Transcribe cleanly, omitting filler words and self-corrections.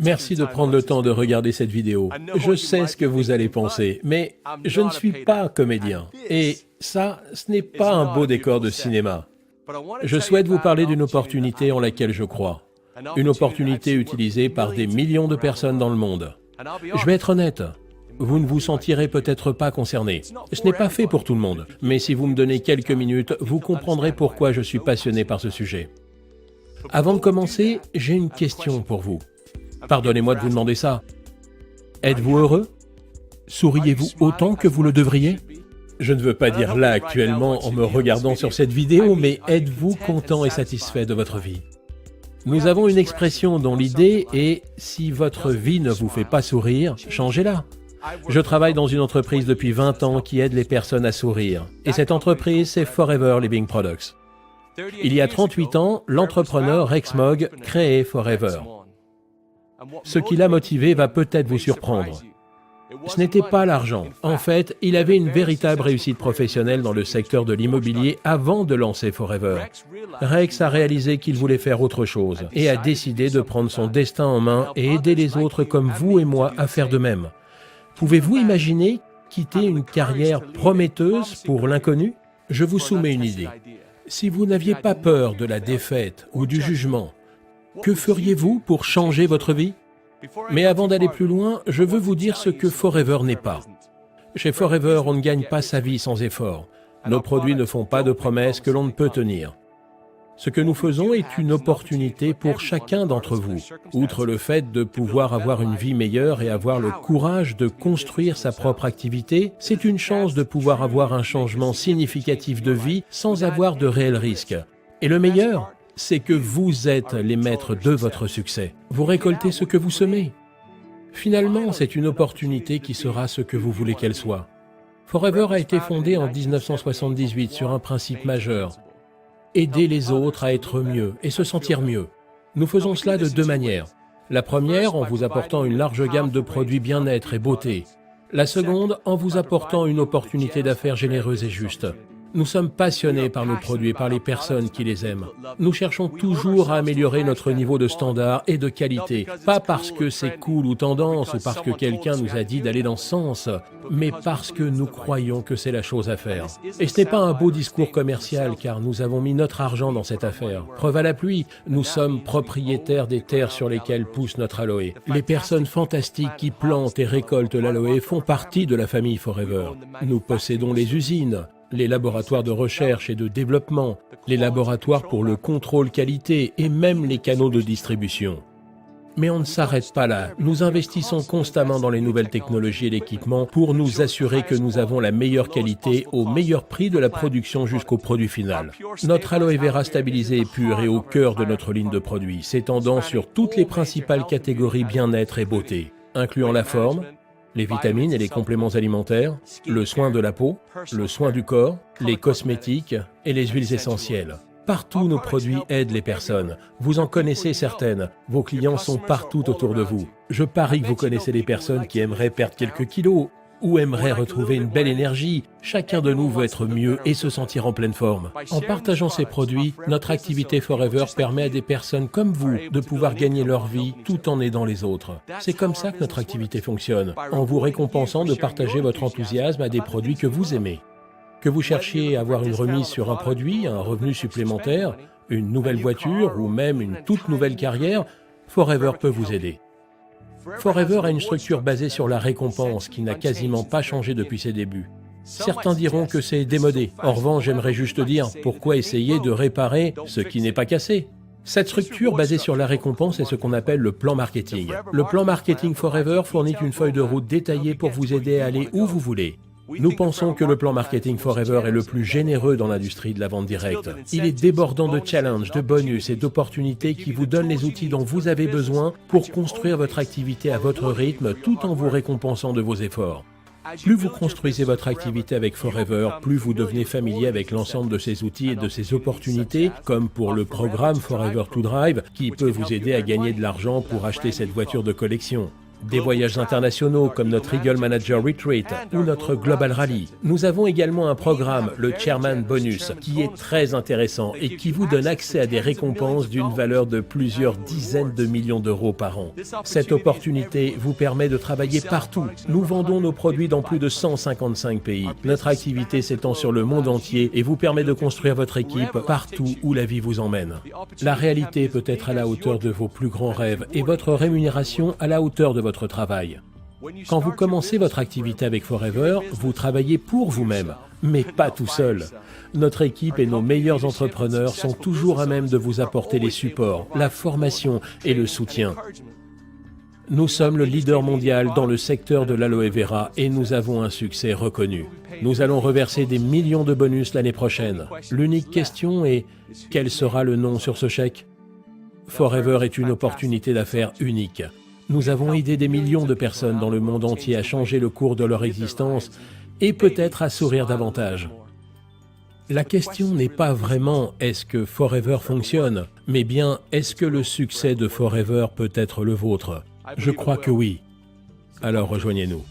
Merci de prendre le temps de regarder cette vidéo. Je sais ce que vous allez penser, mais je ne suis pas comédien. Et ça, ce n'est pas un beau décor de cinéma. Je souhaite vous parler d'une opportunité en laquelle je crois. Une opportunité utilisée par des millions de personnes dans le monde. Je vais être honnête, vous ne vous sentirez peut-être pas concerné. Ce n'est pas fait pour tout le monde, mais si vous me donnez quelques minutes, vous comprendrez pourquoi je suis passionné par ce sujet. Avant de commencer, j'ai une question pour vous. Pardonnez-moi de vous demander ça. Êtes-vous heureux? Souriez-vous autant que vous le devriez? Je ne veux pas dire là actuellement en me regardant sur cette vidéo, mais êtes-vous content et satisfait de votre vie? Nous avons une expression dont l'idée est « si votre vie ne vous fait pas sourire, changez-la ». Je travaille dans une entreprise depuis 20 ans qui aide les personnes à sourire. Et cette entreprise, c'est Forever Living Products. Il y a 38 ans, l'entrepreneur Rex Mogg créait Forever. Ce qui l'a motivé va peut-être vous surprendre. Ce n'était pas l'argent. En fait, il avait une véritable réussite professionnelle dans le secteur de l'immobilier avant de lancer Forever. Rex a réalisé qu'il voulait faire autre chose et a décidé de prendre son destin en main et aider les autres comme vous et moi à faire de même. Pouvez-vous imaginer quitter une carrière prometteuse pour l'inconnu? Je vous soumets une idée. Si vous n'aviez pas peur de la défaite ou du jugement, que feriez-vous pour changer votre vie? Mais avant d'aller plus loin, je veux vous dire ce que Forever n'est pas. Chez Forever, on ne gagne pas sa vie sans effort. Nos produits ne font pas de promesses que l'on ne peut tenir. Ce que nous faisons est une opportunité pour chacun d'entre vous. Outre le fait de pouvoir avoir une vie meilleure et avoir le courage de construire sa propre activité, c'est une chance de pouvoir avoir un changement significatif de vie sans avoir de réels risques. Et le meilleur, c'est que vous êtes les maîtres de votre succès. Vous récoltez ce que vous semez. Finalement, c'est une opportunité qui sera ce que vous voulez qu'elle soit. Forever a été fondé en 1978 sur un principe majeur. Aider les autres à être mieux et se sentir mieux. Nous faisons cela de deux manières. La première, en vous apportant une large gamme de produits bien-être et beauté. La seconde, en vous apportant une opportunité d'affaires généreuse et juste. Nous sommes passionnés par nos produits et par les personnes qui les aiment. Nous cherchons toujours à améliorer notre niveau de standard et de qualité, pas parce que c'est cool ou tendance ou parce que quelqu'un nous a dit d'aller dans ce sens, mais parce que nous croyons que c'est la chose à faire. Et ce n'est pas un beau discours commercial car nous avons mis notre argent dans cette affaire. Preuve à la pluie, nous sommes propriétaires des terres sur lesquelles pousse notre aloe. Les personnes fantastiques qui plantent et récoltent l'aloe font partie de la famille Forever. Nous possédons les usines, les laboratoires de recherche et de développement, les laboratoires pour le contrôle qualité et même les canaux de distribution. Mais on ne s'arrête pas là. Nous investissons constamment dans les nouvelles technologies et l'équipement pour nous assurer que nous avons la meilleure qualité au meilleur prix de la production jusqu'au produit final. Notre aloe vera stabilisé et pur est au cœur de notre ligne de produits, s'étendant sur toutes les principales catégories bien-être et beauté, incluant la forme, les vitamines et les compléments alimentaires, le soin de la peau, le soin du corps, les cosmétiques et les huiles essentielles. Partout, nos produits aident les personnes. Vous en connaissez certaines. Vos clients sont partout autour de vous. Je parie que vous connaissez des personnes qui aimeraient perdre quelques kilos ou aimeraient retrouver une belle énergie. Chacun de nous veut être mieux et se sentir en pleine forme. En partageant ces produits, notre activité Forever permet à des personnes comme vous de pouvoir gagner leur vie tout en aidant les autres. C'est comme ça que notre activité fonctionne, en vous récompensant de partager votre enthousiasme à des produits que vous aimez. Que vous cherchiez à avoir une remise sur un produit, un revenu supplémentaire, une nouvelle voiture ou même une toute nouvelle carrière, Forever peut vous aider. Forever a une structure basée sur la récompense qui n'a quasiment pas changé depuis ses débuts. Certains diront que c'est démodé. En revanche, j'aimerais juste dire, pourquoi essayer de réparer ce qui n'est pas cassé? Cette structure basée sur la récompense est ce qu'on appelle le plan marketing. Le plan marketing Forever fournit une feuille de route détaillée pour vous aider à aller où vous voulez. Nous pensons que le plan marketing Forever est le plus généreux dans l'industrie de la vente directe. Il est débordant de challenges, de bonus et d'opportunités qui vous donnent les outils dont vous avez besoin pour construire votre activité à votre rythme tout en vous récompensant de vos efforts. Plus vous construisez votre activité avec Forever, plus vous devenez familier avec l'ensemble de ces outils et de ces opportunités, comme pour le programme Forever to Drive, qui peut vous aider à gagner de l'argent pour acheter cette voiture de collection. des voyages internationaux comme notre Eagle Manager Retreat ou notre Global Rally. Nous avons également un programme, le Chairman Bonus, qui est très intéressant et qui vous donne accès à des récompenses d'une valeur de plusieurs dizaines de millions d'euros par an. Cette opportunité vous permet de travailler partout. Nous vendons nos produits dans plus de 155 pays. Notre activité s'étend sur le monde entier et vous permet de construire votre équipe partout où la vie vous emmène. La réalité peut être à la hauteur de vos plus grands rêves et votre rémunération à la hauteur de votre travail. Quand vous commencez votre activité avec Forever, vous travaillez pour vous-même, mais pas tout seul. Notre équipe et nos meilleurs entrepreneurs sont toujours à même de vous apporter les supports, la formation et le soutien. Nous sommes le leader mondial dans le secteur de l'aloe vera et nous avons un succès reconnu. Nous allons reverser des millions de bonus l'année prochaine. L'unique question est, quel sera le nom sur ce chèque? Forever est une opportunité d'affaires unique. Nous avons aidé des millions de personnes dans le monde entier à changer le cours de leur existence et peut-être à sourire davantage. La question n'est pas vraiment « est-ce que Forever fonctionne ?», mais bien « est-ce que le succès de Forever peut être le vôtre ?» Je crois que oui. Alors rejoignez-nous.